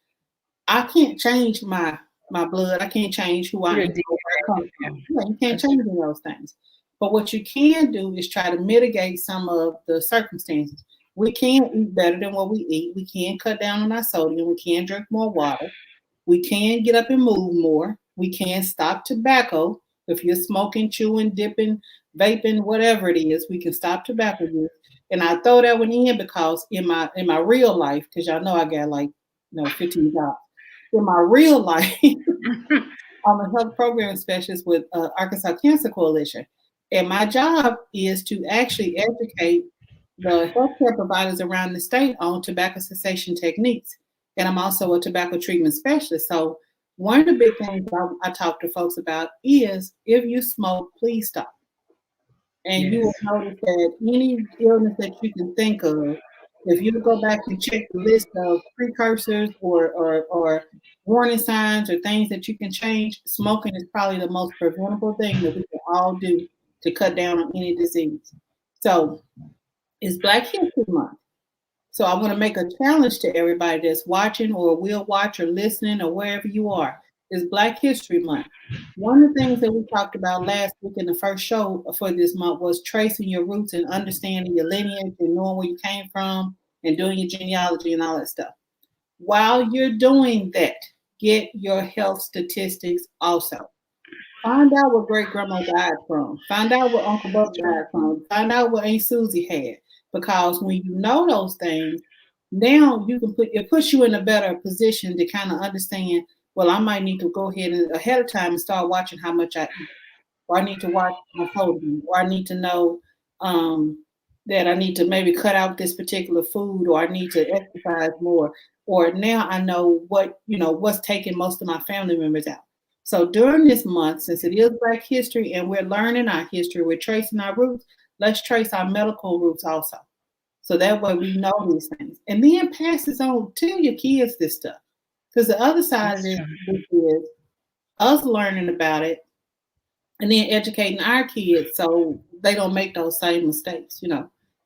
I can't change my blood. I can't change who I Your am, where I come DNA. from. Yeah, you can't That's change any of those things. But what you can do is try to mitigate some of the circumstances. We can eat better than what we eat. We can cut down on our sodium. We can drink more water. We can get up and move more. We can stop tobacco. If you're smoking, chewing, dipping, vaping, whatever it is, we can stop tobacco use. And I throw that one in because in my real life, because y'all know I got like 15 jobs. In my real life, true. I'm a health program specialist with Arkansas Cancer Coalition. And my job is to actually educate the healthcare providers around the state on tobacco cessation techniques. And I'm also a tobacco treatment specialist. So, one of the big things I talk to folks about is if you smoke, please stop. And you Yes. will notice that any illness that you can think of, if you go back and check the list of precursors or warning signs or things that you can change, smoking is probably the most preventable thing that we can all do to cut down on any disease. So it's Black History Month. So I want to make a challenge to everybody that's watching or will watch or listening or wherever you are. It's Black History Month. One of the things that we talked about last week in the first show for this month was tracing your roots and understanding your lineage and knowing where you came from and doing your genealogy and all that stuff. While you're doing that, get your health statistics also. Find out what great grandma died from. Find out what Uncle Buck died from. Find out what Aunt Susie had. Because when you know those things, now you can it puts you in a better position to kind of understand. Well, I might need to go ahead and ahead of time and start watching how much I eat, or I need to watch my sodium, or I need to know that I need to maybe cut out this particular food, or I need to exercise more, or now I know what's taking most of my family members out. So during this month, since it is Black History and we're learning our history, we're tracing our roots, let's trace our medical roots also. So that way we know these things. And then pass this on, tell your kids this stuff. Because the other side of That's this true. is us learning about it and then educating our kids so they don't make those same mistakes.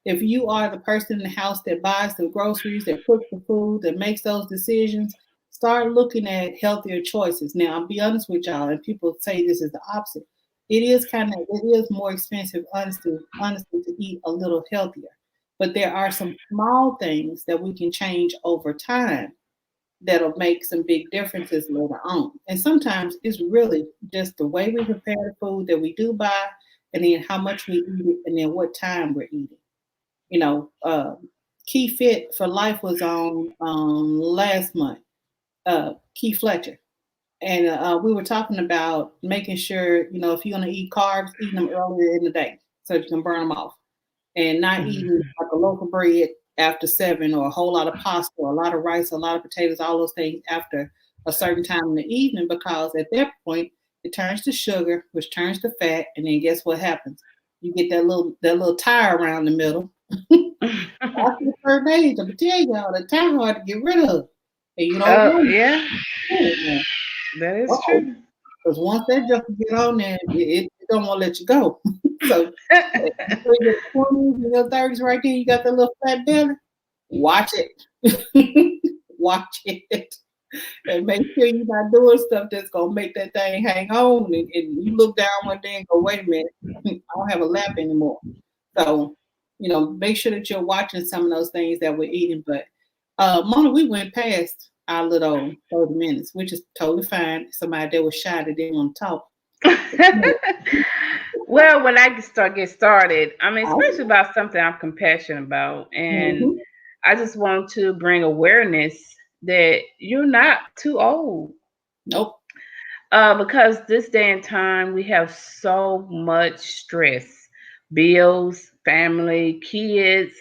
If you are the person in the house that buys the groceries, that cooks the food, that makes those decisions, start looking at healthier choices. Now, I'll be honest with y'all, and people say this is the opposite. It is more expensive, honestly, to eat a little healthier. But there are some small things that we can change over time that'll make some big differences later on. And sometimes it's really just the way we prepare the food that we do buy, and then how much we eat it, and then what time we're eating. You know, uh, Key Fit for Life was on last month. Keith Fletcher, and we were talking about making sure if you're gonna eat carbs, eating them earlier in the day so you can burn them off and not Mhm. eating like a loaf of bread after 7 or a whole lot of pasta or a lot of rice, a lot of potatoes, all those things after a certain time in the evening because at that point it turns to sugar, which turns to fat, and then guess what happens? You get that little tire around the middle. After the third age, I'm tell y'all the tire hard to get rid of, and you don't Oh, want yeah, it now. that is Uh-oh. true. Because once that junk get on there, it don't want to let you go. So between your 20s and your 30s right there, you got that little fat belly. Watch it. Watch it. And make sure you're not doing stuff that's going to make that thing hang on. And you look down one day and go, wait a minute, I don't have a lap anymore. So, make sure that you're watching some of those things that we're eating. But, Mona, we went past our little 30 minutes, which is totally fine. Somebody that was shy that didn't want to talk. Well, when I get started, I mean, I, especially about something I'm compassionate about, and mhm. I just want to bring awareness that you're not too old. Nope. Because this day and time we have so much stress, bills, family, kids,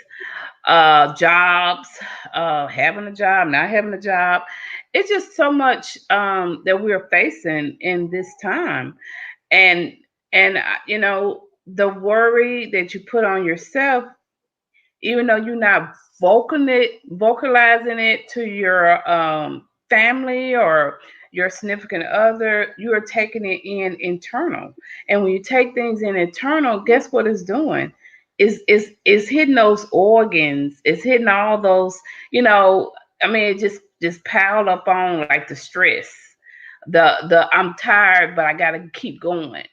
jobs, having a job, not having a job. It's just so much that we're facing in this time, and the worry that you put on yourself, even though you're not vocalizing it to your family or your significant other, you are taking it in internal. And when you take things in internal, guess what it's doing? Is hitting those organs, it's hitting all those, I mean, it just piled up on like the stress. The I'm tired, but I gotta keep going.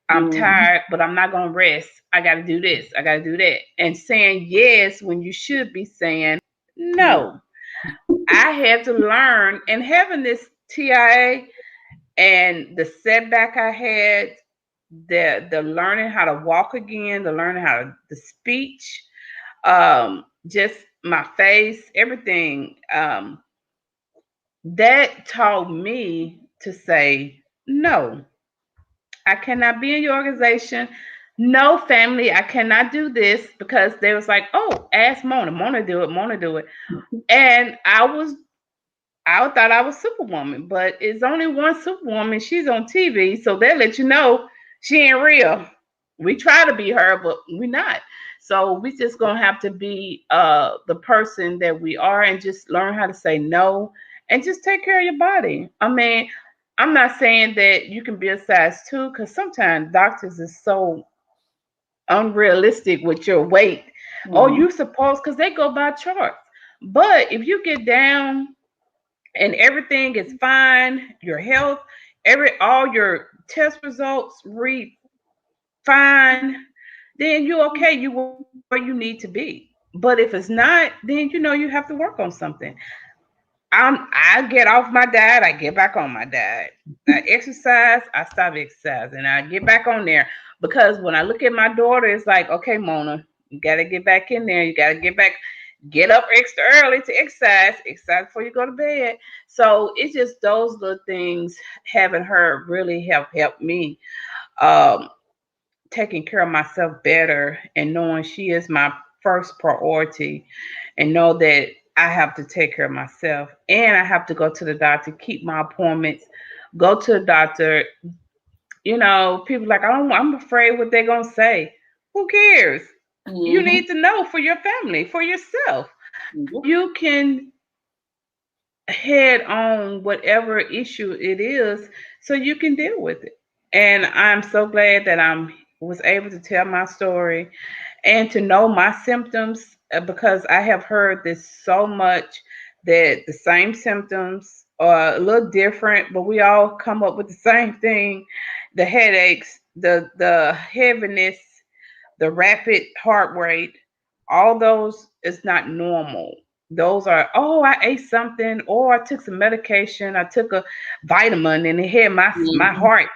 I'm Mhm. tired, but I'm not going to rest. I got to do this. I got to do that. And saying yes when you should be saying No. no. I had to learn, and having this TIA and the setback I had, the learning how to walk again, the learning how to the speech, just my face, everything, that taught me to say no. I cannot be in your organization. No, family, I cannot do this, because they was like, oh, ask Mona. Mona do it. Mona do it. And I thought I was Superwoman, but it's only one Superwoman. She's on TV, so they'll let you know she ain't real. We try to be her, but we're not. So we just gonna have to be the person that we are, and just learn how to say no, and just take care of your body. I mean, I'm not saying that you can be a size 2, because sometimes doctors is so unrealistic with your weight. Oh, Mhm. you supposed, because they go by charts. But if you get down and everything is fine, your health, all your test results read fine, then you're okay. You where you need to be. But if it's not, then you have to work on something. I get off my diet, I get back on my diet. I exercise, I stop exercising, I get back on there, because when I look at my daughter, it's like, okay, Mona, you gotta get back in there. You gotta get up extra early to exercise before you go to bed. So it's just those little things, having her really have helped me um, taking care of myself better, and knowing she is my first priority, and know that I have to take care of myself, and I have to go to the doctor, keep my appointments, go to the doctor. People like, oh, I'm afraid what they're gonna say. Who cares? You Mhm. need to know for your family, for yourself. Yep. You can head on whatever issue it is, so you can deal with it. And I'm so glad that I was able to tell my story and to know my symptoms, because I have heard this so much, that the same symptoms are a little different, but we all come up with the same thing: the headaches, the heaviness, the rapid heart rate. All those is not normal. Those are, oh, I ate something, or I took some medication, I took a vitamin and it hit my Mhm. heart.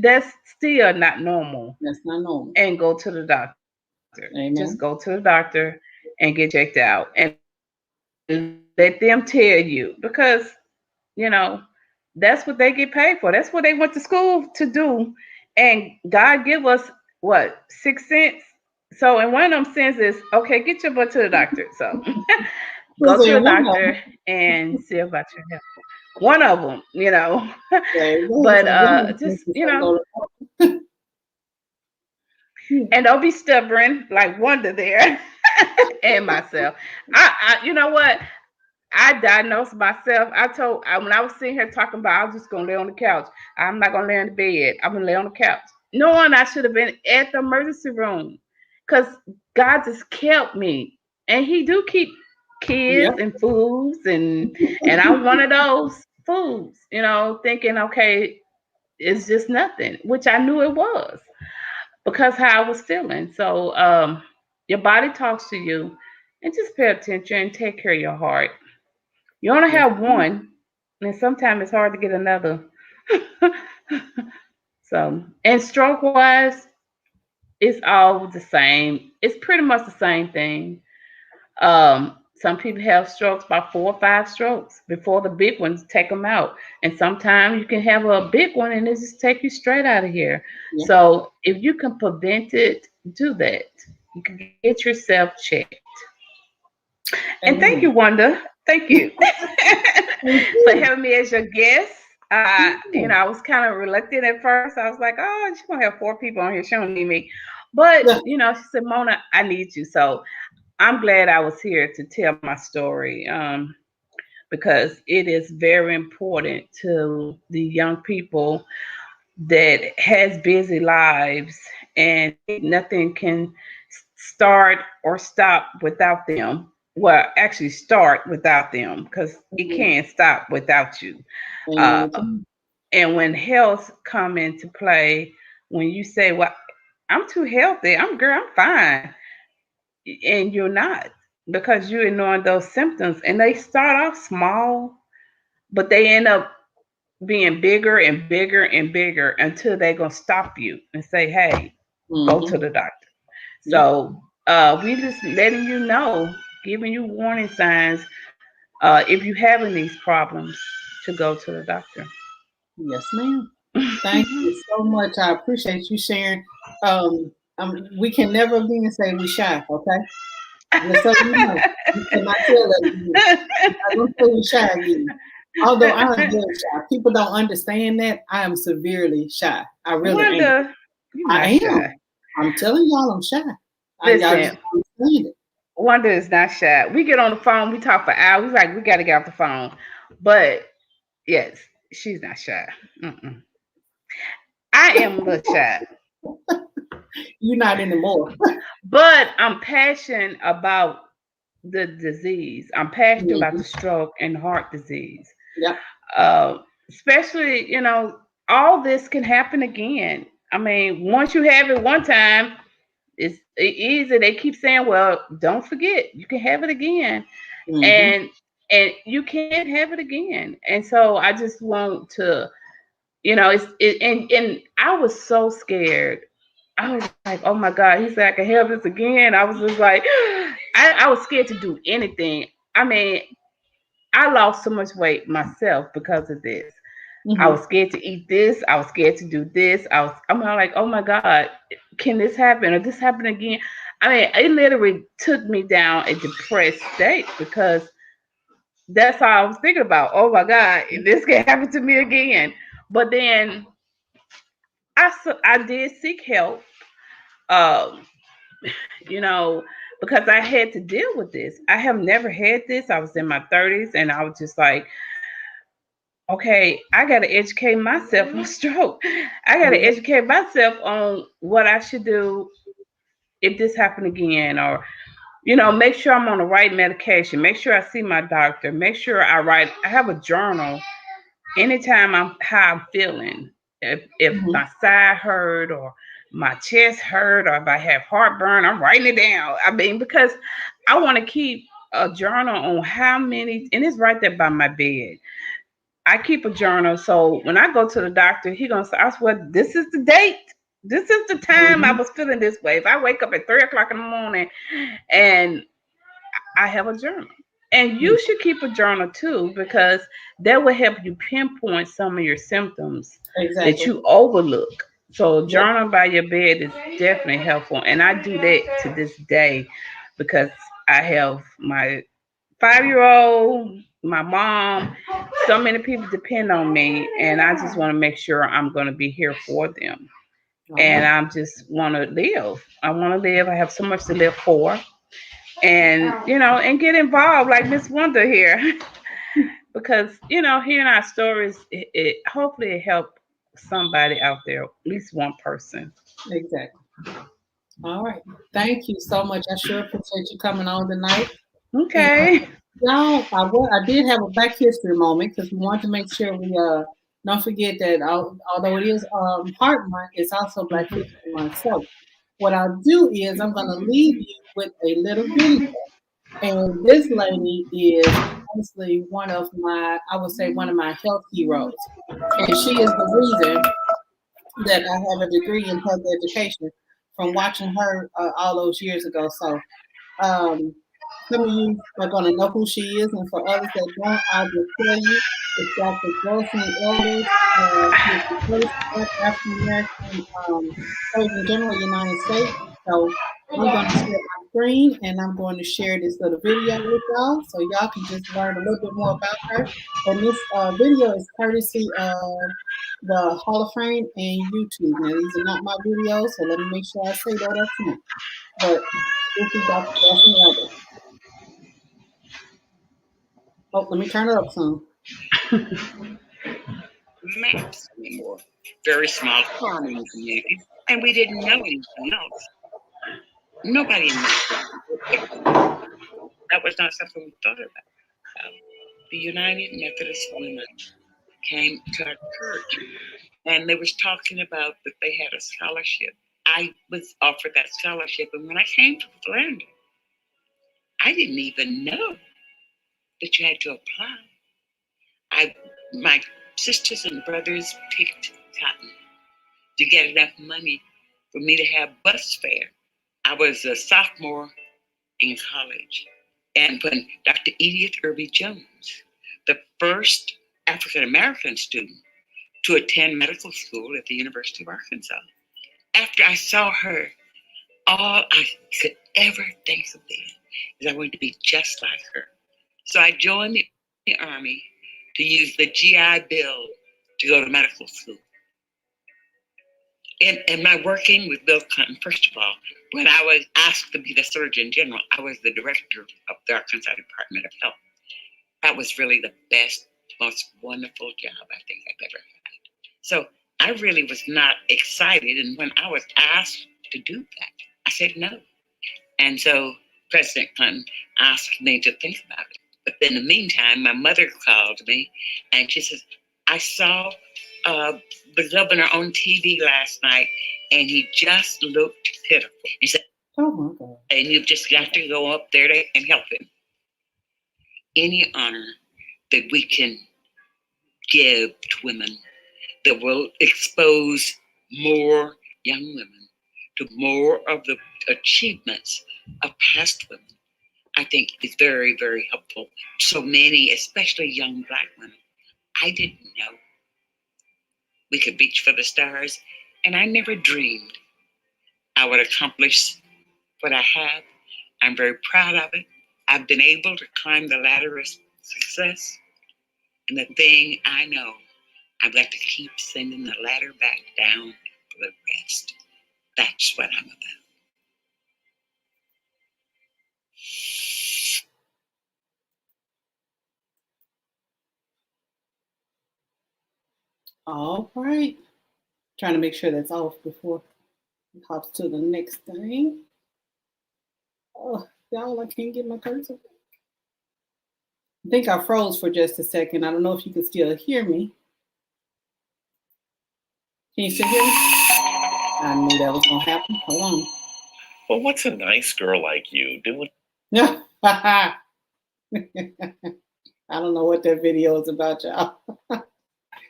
That's still not normal. That's not normal. And go to the doctor. Just go to the Amen. doctor and get checked out, and let them tell you, because you know that's what they get paid for. That's what they went to school to do. And God give us what, 6 cents. So, and one of them cents is, okay, get your butt to the doctor. So go to the Who's in doctor one of them? and see about your health. One of them. There you go. But So one of them just, is gonna go to. Yeah. and don't be stubborn like Wonder there and myself. You know what? I diagnosed myself. When I was sitting here talking about, I was just gonna lay on the couch. I'm not gonna lay on the bed. I'm gonna lay on the couch. Knowing I should have been at the emergency room, because God just kept me, and He do keep kids Yep. and fools, and I'm one of those fools. Thinking, okay, it's just nothing, which I knew it was, because how I was feeling. So your body talks to you, and just pay attention and take care of your heart. You only Yes. have one, and sometimes it's hard to get another. So, and stroke wise, it's all the same. It's pretty much the same thing. Some people have strokes by 4 or 5 strokes before the big ones take them out. And sometimes you can have a big one and it just take you straight out of here. Yeah. So if you can prevent it, do that. You can get yourself checked. And thank you, Amen. Wanda. Thank you Thank for you. having me as your guest. Yeah. I was kind of reluctant at first. I was like, oh, she's gonna have 4 people on here. She don't need me. But Yeah. she said, Mona, I need you. So I'm glad I was here to tell my story. Because it is very important to the young people that has busy lives and nothing can start or stop without them. Well, actually start without them because it Amen. can't stop without you. Uh, Amen. and when health come into play, when you say, well, I'm too healthy, I'm fine, and you're not because you're ignoring those symptoms and they start off small, but they end up being bigger and bigger and bigger until they're gonna stop you and say, "Hey, go to Mm-hmm. the doctor." Yep. So we just letting you know, giving you warning signs if you're having these problems to go to the doctor. Yes, ma'am. Thank you so much. I appreciate you sharing. We can never again say we shy, okay? Just so you know, you cannot tell that again. I don't say we shy again. Although I am very shy. People don't understand that. I am severely shy. I really am. Wanda, you're not I am. shy. I'm telling y'all I'm shy. Y'all just Listen, don't understand it. Wanda is not shy. We get on the phone, we talk for hours. Like we got to get off the phone, but yes, she's not shy. Mm-mm. I am a little shy. You're not anymore. But I'm passionate about the disease. I'm passionate about Mhm. the stroke and heart disease. Yep. Uh, Especially, all this can happen again. I mean, once you have it one time, it's easy. They keep saying, "Well, don't forget, you can have it again," Hmm. and you can't have it again. And so I just want to, and I was so scared. I was like, oh my God, he said I can have this again. I was just like, I was scared to do anything. I mean, I lost so much weight myself because of this. I Hmm. was scared to eat this. I was scared to do this. I'm like, oh my God, can this happen or this happen again? I mean, it literally took me down a depressed state because that's all I was thinking about. Oh my God, this can happen to me again. But then I did seek help. Um, you know, because I had to deal with this. I have never had this. I was in my 30s and I was just like, okay, I got to educate myself on stroke. I got to educate myself on what I should do if this happened again, or, make sure I'm on the right medication, make sure I see my doctor, make sure I have a journal anytime I'm how I'm feeling. If Hmm. my side hurt or my chest hurt or if I have heartburn, I'm writing it down. I mean, because I want to keep a journal on how many, and it's right there by my bed. I keep a journal, so when I go to the doctor, he gonna say, "I swear, this is the date. This is the time I Hmm. was feeling this way." If I wake up at 3 o'clock in the morning and I have a journal. And you should keep a journal too, because that will help you pinpoint some of your symptoms that Exactly. you overlook. So Yep. journal by your bed is definitely helpful. And I do that to this day because I have my 5-year old, my mom, so many people depend on me. And I just want to make sure I'm going to be here for them. All And right. I just want to live. I want to live. I have so much to live for and and get involved like Miss Wonder here because hearing our stories it hopefully it help somebody out there, at least one person. Exactly. All right. Thank you so much. I sure appreciate you coming on tonight. And Okay. y'all, I did have a Black History moment because we want to make sure we don't forget that although it is Heart Month, it's also Black Mhm. History Month. So what I'll do is I'm going to leave you with a little video. And this lady is honestly one of my, I would say, one of my health heroes. And she is the reason that I have a degree in public education from watching her all those years ago. So um, some of you are going to know who she is, and for others that don't, I'll just tell you it's Dr. Jocelyn Elders. She's the first Black African American Surgeon General of the United States. So I'm going to share my screen and I'm going to share this little video with y'all so y'all can just learn a little bit more about her. And this video is courtesy of the Hall of Fame and YouTube. Now, these are not my videos, so let me make sure I say that up front. But this is Dr. Jocelyn Elders. Oh, let me turn it up some. Maps anymore. Very small farming community, and we didn't know anything else. Nobody in that was not something we thought about. The United Methodist Women came to our church, and they was talking about that they had a scholarship. I was offered that scholarship, and when I came to Atlanta, I didn't even know that you had to apply. My sisters and brothers picked cotton to get enough money for me to have bus fare. I was a sophomore in college. And when Dr. Edith Irby Jones, the first African-American student to attend medical school at the University of Arkansas, after I saw her, all I could ever think of then is I wanted to be just like her. So I joined the Army to use the GI Bill to go to medical school. And my working with Bill Clinton, first of all, when I was asked to be the Surgeon General, I was the director of the Arkansas Department of Health. That was really the best, most wonderful job I think I've ever had. So I really was not excited. And when I was asked to do that, I said no. And so President Clinton asked me to think about it. But in the meantime, my mother called me and she says, I saw the governor on TV last night and he just looked pitiful. He said, oh my God. And you've just got to go up there and help him. Any honor that we can give to women that will expose more young women to more of the achievements of past women, I think is very, very helpful. So many, especially young Black women, I didn't know we could reach for the stars, and I never dreamed I would accomplish what I have. I'm very proud of it. I've been able to climb the ladder of success, and the thing I know, I've got to keep sending the ladder back down for the rest. That's what I'm about. All right. Trying to make sure that's off before it hops to the next thing. Oh, y'all, I can't get my cursor. I think I froze for just a second. I don't know if you can still hear me. Can you still hear me? I knew that was going to happen. Hold on. Well, what's a nice girl like you doing? No. I don't know what that video is about, y'all.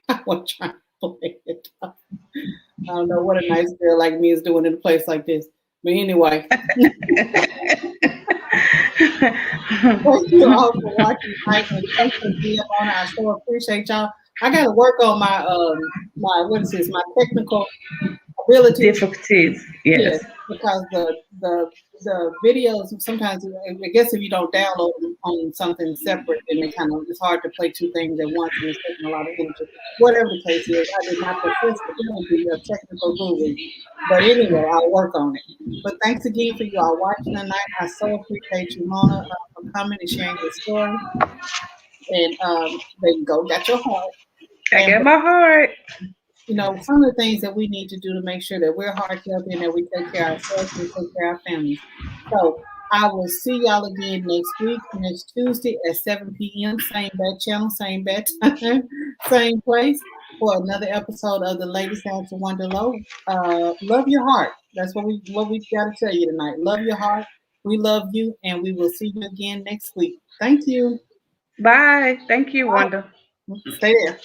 I was trying to play it. I don't know what a nice girl like me is doing in a place like this. But anyway. Thank you all for watching tonight, and thanks for being on. I so appreciate y'all. I got to work on my my technical ability. Difficulties, yes. Because the videos sometimes, I guess if you don't download them on something separate, then it's hard to play two things at once, and it's taking a lot of energy. Whatever the case is, I did not possess the ability of technical guru. But anyway, I'll work on it. But thanks again for you all watching tonight. I so appreciate you, Mona, for coming and sharing your story. And there you go, got your heart. I got my heart. You know, some of the things that we need to do to make sure that we're heart healthy and that we take care of ourselves and take care of our families. So I will see y'all again next week, next Tuesday at 7 p.m. Same bad channel, same bad time, same place for another episode of the Ladies House of Wonder Lowe. Love your heart. That's what we got to tell you tonight. Love your heart. We love you, and we will see you again next week. Thank you. Bye. Thank you, Wanda. Stay there.